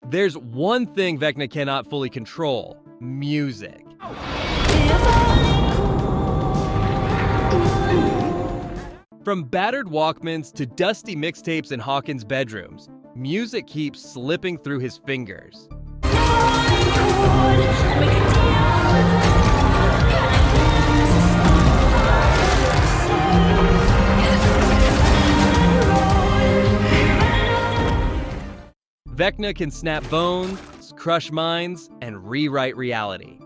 There's one thing Vecna cannot fully control: music. From battered Walkmans to dusty mixtapes in Hawkins' bedrooms, music keeps slipping through his fingers. Vecna can snap bones, crush minds, and rewrite reality.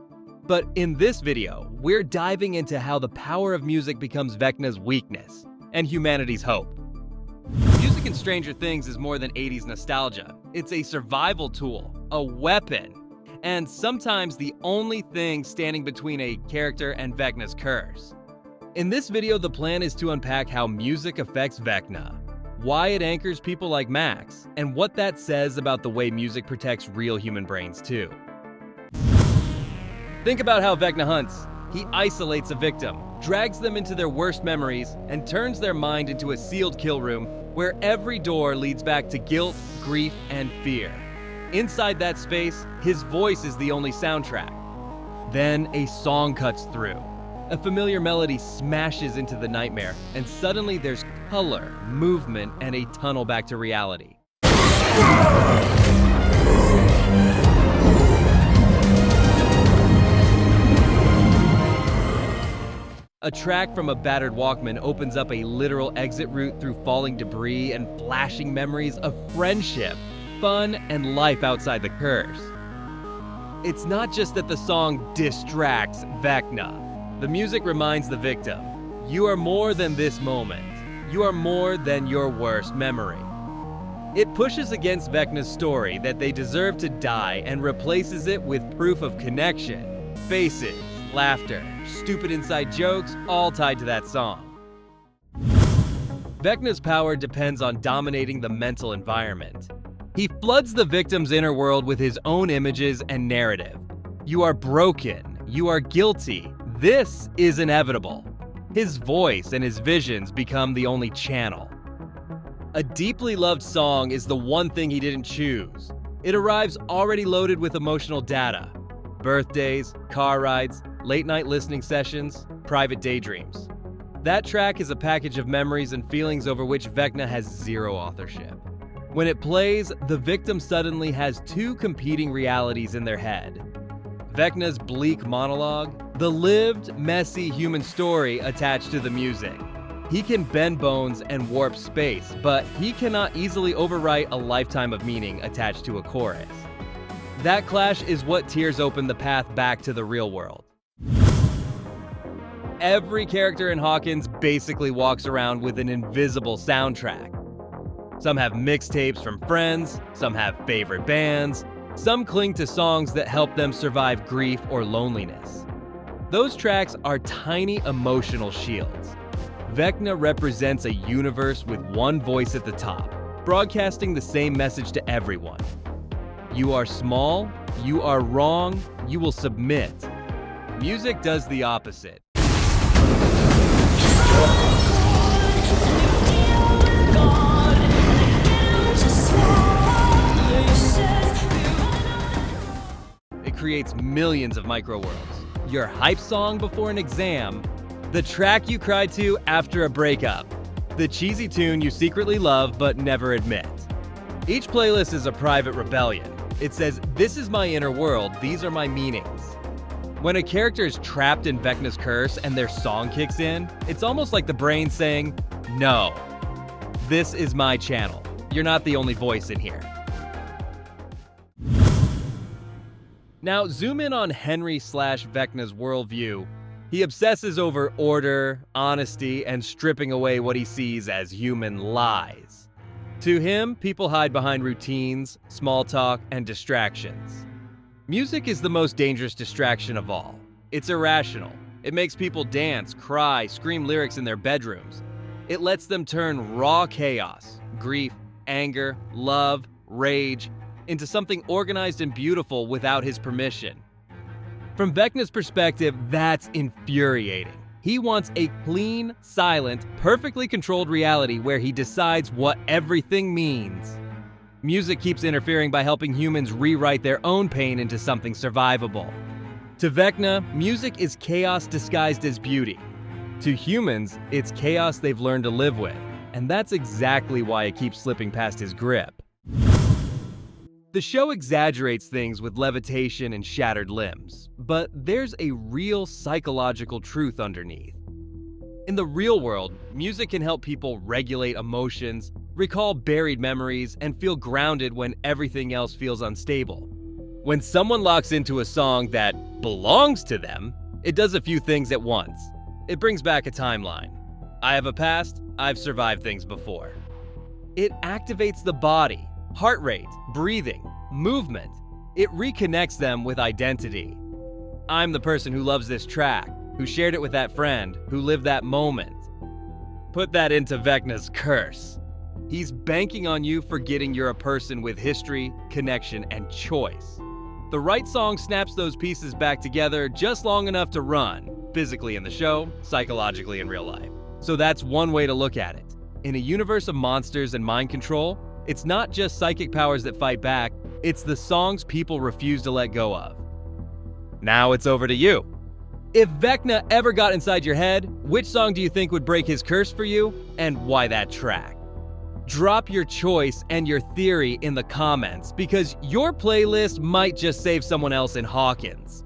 But in this video, we're diving into how the power of music becomes Vecna's weakness and humanity's hope. Music in Stranger Things is more than 80s nostalgia. It's a survival tool, a weapon, and sometimes the only thing standing between a character and Vecna's curse. In this video, the plan is to unpack how music affects Vecna, why it anchors people like Max, and what that says about the way music protects real human brains too. Think about how Vecna hunts. He isolates a victim, drags them into their worst memories, and turns their mind into a sealed kill room where every door leads back to guilt, grief, and fear. Inside that space, his voice is the only soundtrack. Then a song cuts through. A familiar melody smashes into the nightmare, and suddenly there's color, movement, and a tunnel back to reality. A track from a battered Walkman opens up a literal exit route through falling debris and flashing memories of friendship, fun, and life outside the curse. It's not just that the song distracts Vecna. The music reminds the victim, you are more than this moment. You are more than your worst memory. It pushes against Vecna's story that they deserve to die and replaces it with proof of connection, faces, laughter, stupid inside jokes, all tied to that song. Vecna's power depends on dominating the mental environment. He floods the victim's inner world with his own images and narrative. You are broken. You are guilty. This is inevitable. His voice and his visions become the only channel. A deeply loved song is the one thing he didn't choose. It arrives already loaded with emotional data. Birthdays, car rides, late-night listening sessions, private daydreams. That track is a package of memories and feelings over which Vecna has zero authorship. When it plays, the victim suddenly has two competing realities in their head. Vecna's bleak monologue, the lived, messy human story attached to the music. He can bend bones and warp space, but he cannot easily overwrite a lifetime of meaning attached to a chorus. That clash is what tears open the path back to the real world. Every character in Hawkins basically walks around with an invisible soundtrack. Some have mixtapes from friends, some have favorite bands, some cling to songs that help them survive grief or loneliness. Those tracks are tiny emotional shields. Vecna represents a universe with one voice at the top, broadcasting the same message to everyone. You are small, you are wrong, you will submit. Music does the opposite. It creates millions of micro-worlds. Your hype song before an exam, the track you cried to after a breakup, the cheesy tune you secretly love but never admit. Each playlist is a private rebellion. It says, this is my inner world, these are my meanings. When a character is trapped in Vecna's curse and their song kicks in, it's almost like the brain saying, no, this is my channel. You're not the only voice in here. Now, zoom in on Henry/Vecna's worldview. He obsesses over order, honesty, and stripping away what he sees as human lies. To him, people hide behind routines, small talk, and distractions. Music is the most dangerous distraction of all. It's irrational. It makes people dance, cry, scream lyrics in their bedrooms. It lets them turn raw chaos, grief, anger, love, rage, into something organized and beautiful without his permission. From Vecna's perspective, that's infuriating. He wants a clean, silent, perfectly controlled reality where he decides what everything means. Music keeps interfering by helping humans rewrite their own pain into something survivable. To Vecna, music is chaos disguised as beauty. To humans, it's chaos they've learned to live with, and that's exactly why it keeps slipping past his grip. The show exaggerates things with levitation and shattered limbs, but there's a real psychological truth underneath. In the real world, music can help people regulate emotions, recall buried memories, and feel grounded when everything else feels unstable. When someone locks into a song that belongs to them, it does a few things at once. It brings back a timeline. I have a past, I've survived things before. It activates the body, heart rate, breathing, movement. It reconnects them with identity. I'm the person who loves this track, who shared it with that friend, who lived that moment. Put that into Vecna's curse. He's banking on you forgetting you're a person with history, connection, and choice. The right song snaps those pieces back together just long enough to run, physically in the show, psychologically in real life. So that's one way to look at it. In a universe of monsters and mind control, it's not just psychic powers that fight back, it's the songs people refuse to let go of. Now it's over to you. If Vecna ever got inside your head, which song do you think would break his curse for you, and why that track? Drop your choice and your theory in the comments, because your playlist might just save someone else in Hawkins.